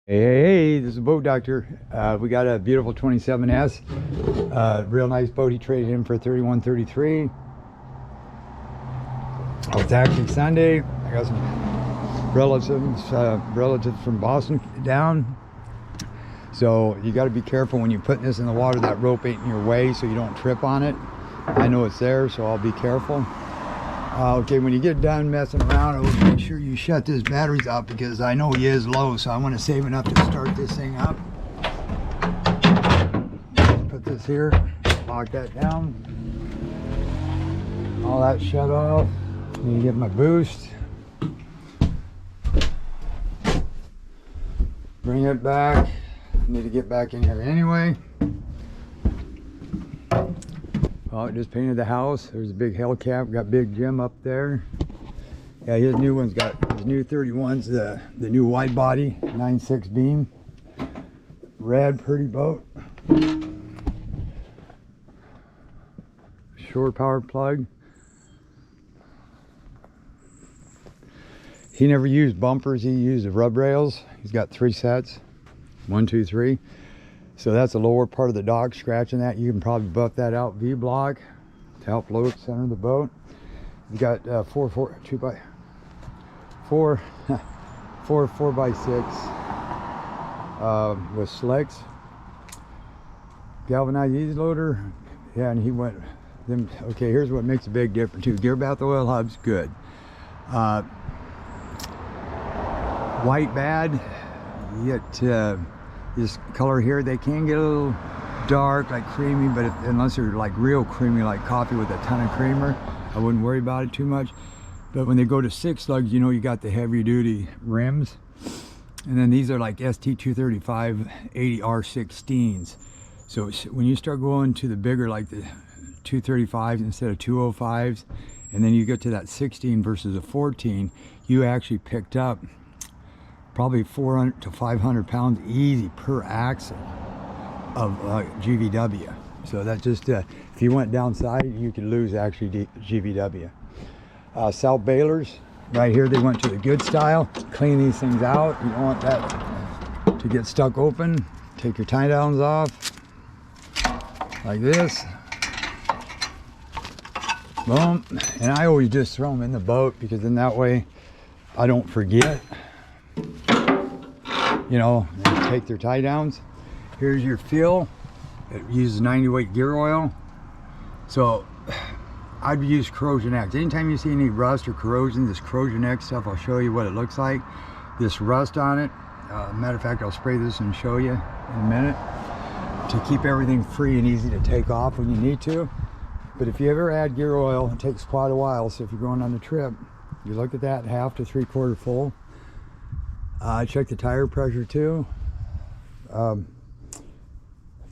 Hey, this is Boat Doctor. We got a beautiful 27S. Real nice boat. He traded in for 3133. It's actually Sunday. I got some relatives from Boston down. So you got to be careful when you're putting this in the water. That rope ain't in your way, so you don't trip on it. I know it's there, so I'll be careful. Okay, when you get done messing around, I would make sure you shut this batteries off because I know he is low, so I want to save enough to start this thing up. Put this here, lock that down. All that shut off. Need to get my boost. Bring it back. Need to get back in here anyway. Oh, just painted the house. There's a big Hellcat. Got Big Jim up there. Yeah, his new one's got his new 31's the new wide body 9.6 beam. Red, pretty boat. Shore power plug. He never used bumpers. He used the rub rails. He's got 3 sets. 1, 2, 3. So that's the lower part of the dock, scratching that. You can probably buff that out V-block to help load center the boat. You got 4 by 6 with slicks. Galvanized easy loader. Yeah, and he went, okay, here's what makes a big difference too. Gear bath oil hubs, good. White bad. You get this color here, they can get a little dark, like creamy, but unless they're like real creamy, like coffee with a ton of creamer, I wouldn't worry about it too much. But when they go to 6 lugs, you know you got the heavy duty rims. And then these are like ST235 80R16s. So when you start going to the bigger, like the 235s instead of 205s, and then you get to that 16 versus a 14, you actually picked up probably 400 to 500 pounds easy per axle of GVW. So that just, if you went downside, you could lose actually GVW. Salt bailers, right here they went to the good style. Clean these things out. You don't want that to get stuck open. Take your tie downs off, like this. Boom. And I always just throw them in the boat because then that way I don't forget. You know, take their tie downs. Here's your fuel. It uses 90 weight gear oil. So I'd use Corrosion X. Anytime you see any rust or corrosion, this Corrosion X stuff, I'll show you what it looks like. This rust on it. Matter of fact, I'll spray this and show you in a minute to keep everything free and easy to take off when you need to. But if you ever add gear oil, it takes quite a while. So if you're going on the trip, you look at that 1/2 to 3/4 full. Check the tire pressure too. But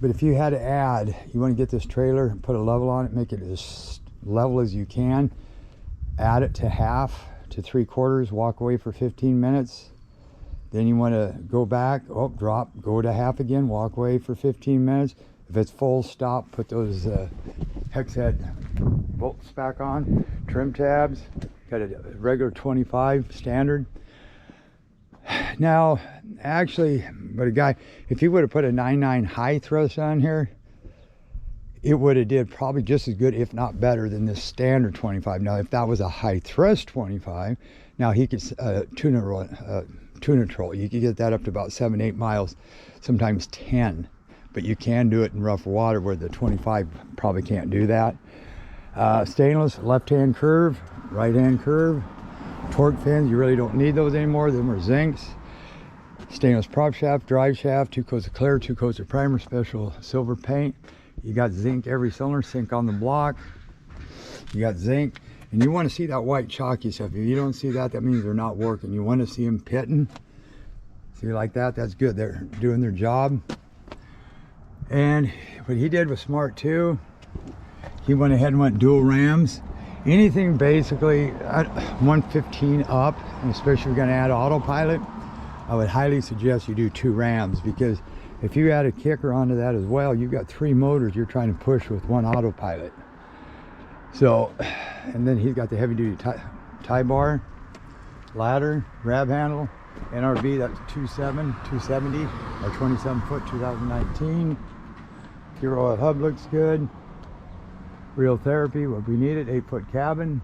if you had to add, you want to get this trailer, put a level on it, make it as level as you can. Add it to 1/2 to 3/4, walk away for 15 minutes. Then you want to go back, drop, go to 1/2 again, walk away for 15 minutes. If it's full, stop, put those hex head bolts back on. Trim tabs, got a regular 25 standard. Now, actually, but a guy, if he would have put a 9.9 high thrust on here, it would have did probably just as good, if not better, than this standard 25. Now, if that was a high thrust 25, now he could tuna troll. You could get that up to about 7-8 miles, sometimes 10. But you can do it in rough water where the 25 probably can't do that. Stainless, left-hand curve, right-hand curve. Torque fins, you really don't need those anymore. Them are zincs. Stainless prop shaft, drive shaft, 2 coats of clear, 2 coats of primer, special silver paint. You got zinc every cylinder, zinc on the block. You got zinc, and you want to see that white chalky stuff. If you don't see that, that means they're not working. You want to see them pitting. See like that? That's good. They're doing their job. And what he did was smart too. He went ahead and went dual rams. Anything basically at 115 up, and especially if you're going to add autopilot, I would highly suggest you do 2 rams, because if you add a kicker onto that as well, you've got 3 motors you're trying to push with 1 autopilot. So, and then he's got the heavy duty tie bar, ladder, grab handle, NRV, that's 270 or 27 foot 2019. Hero oil hub looks good. Real therapy, what we needed, 8-foot cabin.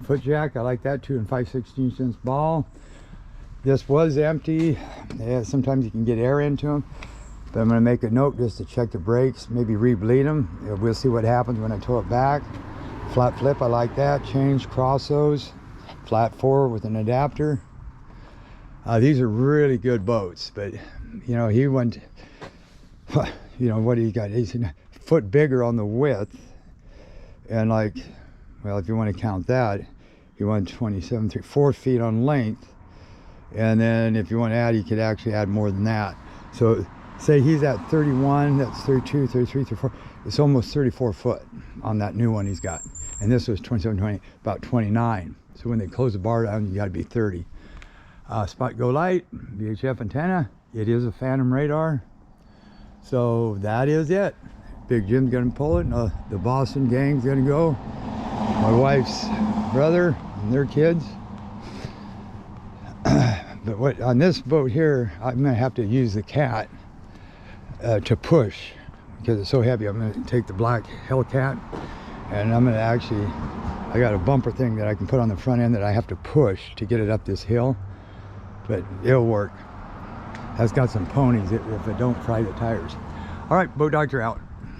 Foot jack, I like that, 2 5/16" ball. This was empty. Yeah, sometimes you can get air into them, but I'm going to make a note just to check the brakes, maybe re-bleed them. Yeah, we'll see what happens when I tow it back. Flat flip, I like that. Change crossos, flat 4 with an adapter. These are really good boats, but you know, he went, you know, what do you got? He's a foot bigger on the width, and like, well, if you want to count that, he went 4 feet on length, and then if you want to add, you could actually add more than that. So say he's at 31, that's 32, 33, 34, it's almost 34 foot on that new one he's got, and this was 27, 20, about 29. So when they close the bar down, you got to be 30. Spot go light, VHF antenna, it is a Phantom radar. So that is it. Big Jim's gonna pull it, and the Boston gang's gonna go. My wife's brother and their kids. But what on this boat here, I'm gonna have to use the cat to push because it's so heavy. I'm gonna take the black Hellcat, and I'm gonna actually, I got a bumper thing that I can put on the front end that I have to push to get it up this hill, but it'll work. That's got some ponies if it don't fry the tires. All right, Boat Doctor out.